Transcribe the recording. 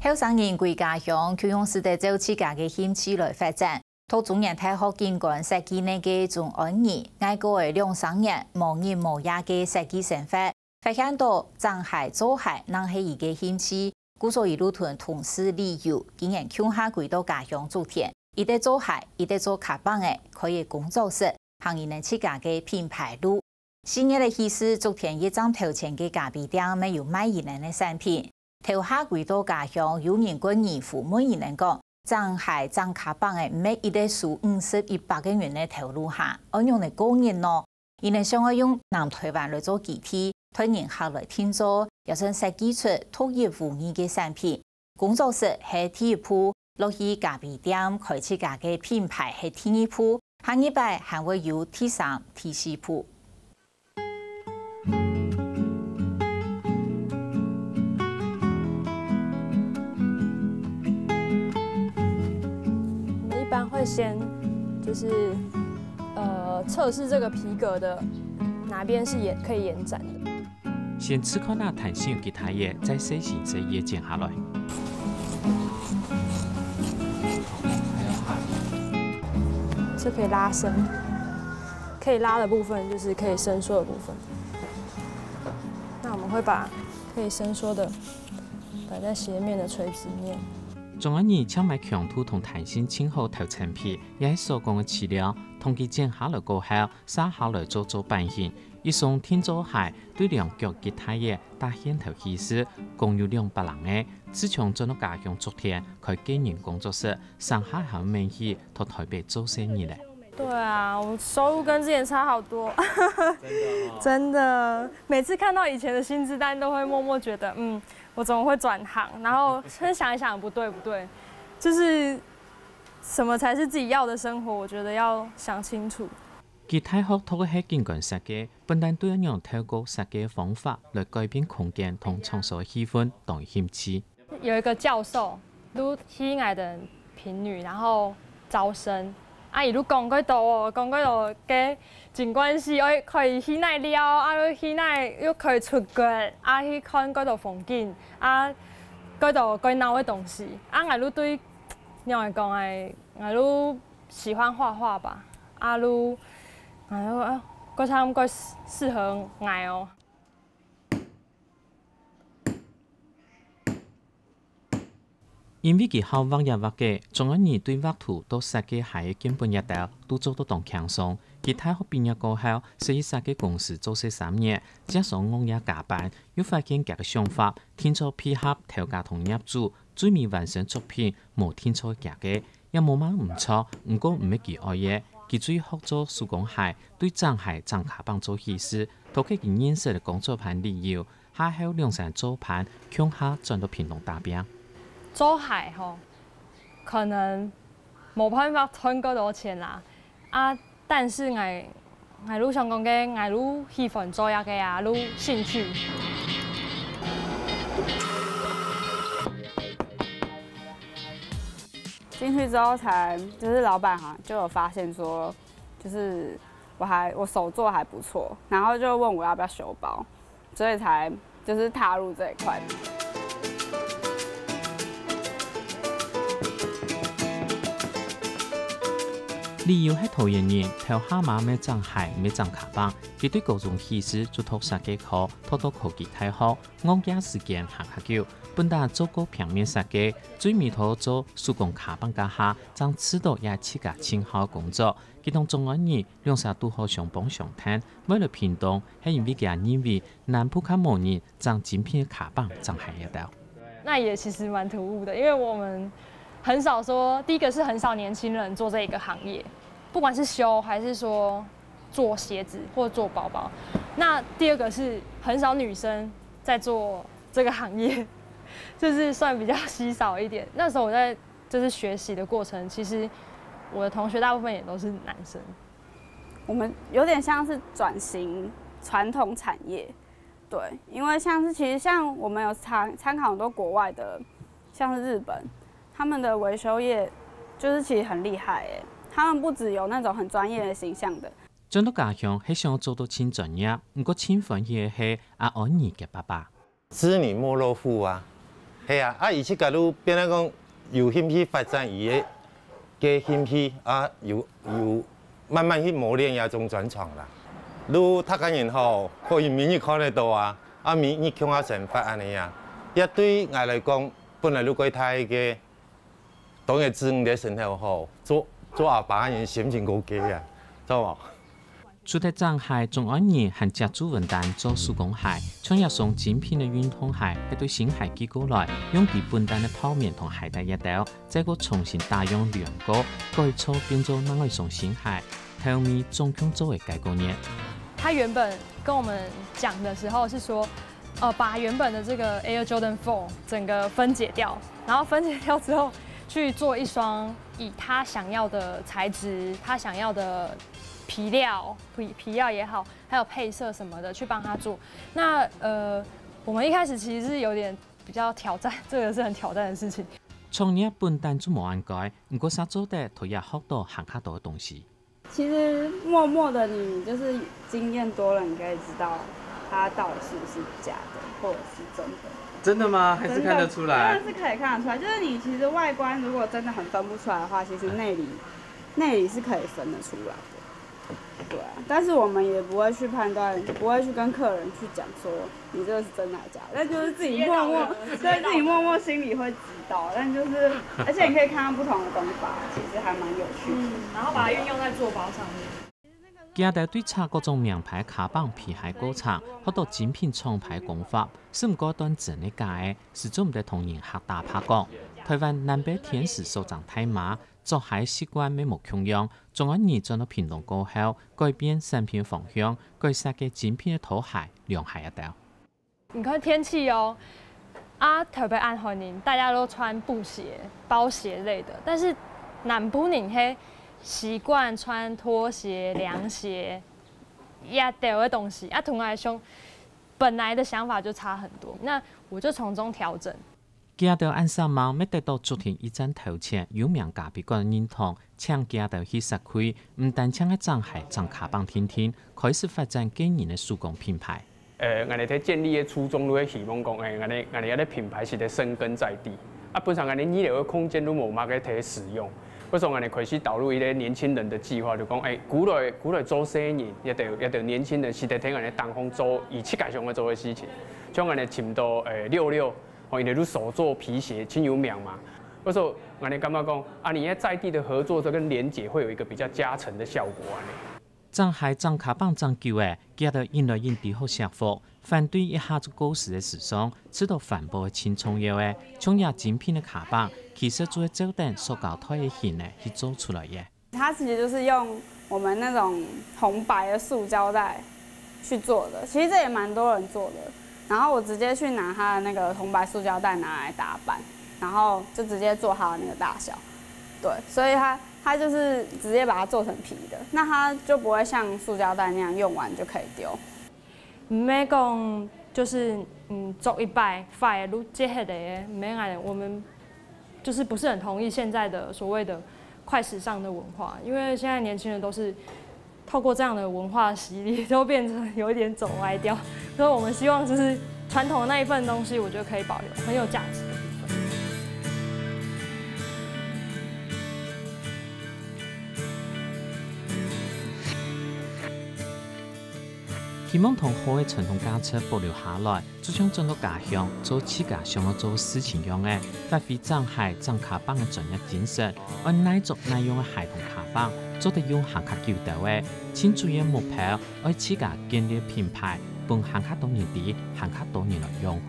后生人归家乡，就用时代走自家嘅兴趣来发展。到中原大学经管设计呢嘅种安尼，挨过嘅2-3年无日无夜嘅设计生活，发现到种鞋做鞋，能系伊嘅兴趣，故所一路同事旅游，竟然抢下归到家乡做田，伊得做鞋，伊得做卡板嘅，可以工作室，行伊能自家嘅品牌路。新日嘅意思，昨天一张头前嘅咖啡店没有卖伊人嘅产品，头下归到家乡，有人过年父母伊人讲。种鞋、种卡板嘅，每一个数50-100个元嘅投入下，按用嚟过年咯。伊哋想要用南台湾嚟做基地，推人客来添做，又想设计出脱业无异嘅产品。工作室系第一步，落去咖啡店开自家嘅品牌系第二步，下一摆还会有第3、第4步。一般会先就是测试这个皮革的哪边是可以延展的。先试看那弹性吉他叶，再细心再叶剪下来。是可以拉伸，可以拉的部分就是可以伸缩的部分。那我们会把可以伸缩的摆在斜面的垂直面。仲有你抢买强度同弹性轻好头层皮，也係手工嘅材料，同佢剪下來過後，撒下來做版型。一雙天做鞋對兩腳吉他葉打顯頭氣勢，共有200人嘅。自從進到家鄉昨天，開經營工作室，上海還名氣到台北做生意咧。對啊，我收入跟之前差好多，真的。每次看到以前的薪資單，都會默默覺得，我怎麼會轉行？然後想一想，不對，就是什麼才是自己要的生活？我覺得要想清楚。佢大學透過係經過設計，不但對一樣透過設計方法來改變空間同場所氣氛當興趣。有一個教授，都喜愛的評語，然後招生。啊！伊都講嗰度嘅景觀是可以去那了，啊，去那又可以出國，啊，去看嗰度風景，啊，嗰度該鬧嘅東西，啊，我都對，你來講係，我都喜歡畫畫吧，啊，都，嗰參該適合我哦。因為佢好畫也畫嘅，仲有你對畫圖到設計係基本一道都做得當輕鬆。佢大學畢業過後，喺設計公司做3年，加上我也加班，又發現佢嘅想法，天作配合頭家同業主，最尾完成作品冇天錯夾嘅，也冇乜唔錯，唔過唔係佢愛嘅。佢最學做手工鞋，對種鞋、種卡棒做意思，同佢認識嘅工作盤理由，下後2-3做盤，向下轉到屏東達標。做鞋吼，可能冇辦法賺嗰多錢啦。啊，但是我都想講嘅，我都喜歡做一個啊，都興趣。進去之後就是老闆好像就有發現說，就是我手做還不錯，然後就問我要不要修包，所以才就是踏入這一塊。理由係討厭人，頭下馬咩種鞋咩種卡棒，佢對各種氣勢就讀設計課，讀到科技大學，我嘅時間行下久，本來做過平面設計，最尾頭做手工卡棒家下，將指導也自家親好工作。佢同中安人2-3都好相幫相談，為了屏東係因為佢認為南部較冇人將精品卡棒種鞋一道。那也其實蠻突兀的，因為我們很少說，第一個是很少年輕人做這一個行業，不管是修還是說做鞋子或做包包。那第二個是很少女生在做這個行業，就是算比較稀少一點。那時候我在就是學習的過程，其實我的同學大部分也都是男生。我們有點像是轉型傳統產業，對，因為其實像我們有參考很多國外的，像是日本。他們的維修業就是其實很厲害誒，他們不只有那種很專業的形象的。轉到家鄉係想做到真專業，不過親歡喜嘅係阿安兒嘅爸爸。知女莫若父啊，系啊，伊即个愈变咧讲有兴趣发展伊的个兴趣啊，有慢慢去磨练遐种专长啦。愈读个然后可以民意看得到啊，民意强啊成发安尼啊，也对我来讲，本来如果他个当然自然的身体好，做阿爸人心情高低啊，知无？除了上海中安人和家族文旦做手工鞋，创业送精品的运动鞋，係對新鞋寄過來，用其本單的泡面同鞋帶一道，再個重新打樣兩個，改粗變做另外一種新鞋，後面總共做嘅幾個年。他原本跟我们讲的时候是说，把原本的这个 Air Jordan 4整个分解掉，然后分解掉之后去做一双以他想要的材质、他想要的皮料也好，还有配色什么的去帮他做。那我们一开始其实是有点比较挑战，这个是很挑战的事情。創業本單就冇按改，唔過啥做得都也學到行較多嘅東西。其实默默的你就是经验多了，你可以知道它到底是不是假的，或者是真的。真的吗？还是看得出来？真的是可以看得出来。就是你其实外观如果真的很分不出来的话，其实内里是可以分得出来的。对啊，但是我们也不会去判断，不会去跟客人去讲说你这个是真的还是假的，但就是自己默默，对自己默默心里会知道。但就是，而且你可以看到不同的功法，其实还蛮有趣的。然后把它运用在做包上面。家哋對查各種名牌卡邦皮鞋高層，學到精品廠牌工法，是唔過段真嘅假嘅，始終唔得同人客打拍講。台灣南北天使首長太馬。做鞋習慣沒冇強樣，仲有二進到屏東過後，改變產品方向，改設計精品嘅拖鞋、涼鞋一道。你看天氣哦，特別暗寒年，大家都穿布鞋、包鞋類的，但是南部人嘿習慣穿拖鞋、涼鞋、壓掉的東西，同來兄本來的想法就差很多，那我就從中調整。家到按三毛沒得到昨天一戰頭前有名咖啡館認同，請家到去實開，唔單請嘅上海張卡邦天天，開始發展個人嘅手工品牌。我哋喺建立嘅初衷，都係希望講，我哋嘅品牌是在生根在地。本身我哋醫療嘅空間都冇乜嘅睇使用，所以我哋開始導入一個年輕人的計劃，就講，鼓勵做生意，一定年輕人是在聽我哋當風做，以設計上去做嘅事情，將我哋尋到66。因為你手做皮鞋真有名嘛，所以我哋感覺講，你在地的合作跟連結會有一個比較加成的效果上海張卡邦張舊誒，家到引來引地好社福，反對一下子過時嘅時尚，直到環保嘅輕創業誒，創業精品嘅卡邦，其實做照等塑膠袋嘅形誒去做出來嘅。它其實就是用我們那種紅白的塑膠袋去做的，其實這也蠻多人做的。然後我直接去拿它的那個紅白塑膠袋拿來打板，然後就直接做它的那個大小，對，所以它就是直接把它做成皮的，那它就不會像塑膠袋那樣用完就可以丟。唔免講就是做一擺快路接下的，唔免講我們就是不是很同意現在的所謂的快時尚的文化，因為現在年輕人都是透過這樣的文化洗禮，都變成有一點走歪掉。所以我們希望就是傳統的那一份東西，我覺得可以保留，很有價值的部分。希望同好嘅傳統價值保留下來，就像整個家鄉做自家想要做事情樣嘅，發揮上海張卡邦嘅專業精神，按耐做耐用嘅鞋同卡邦，做得用行較久到嘅，請注意目標，愛自家建立品牌。幫行較多年啲，行較多年來用。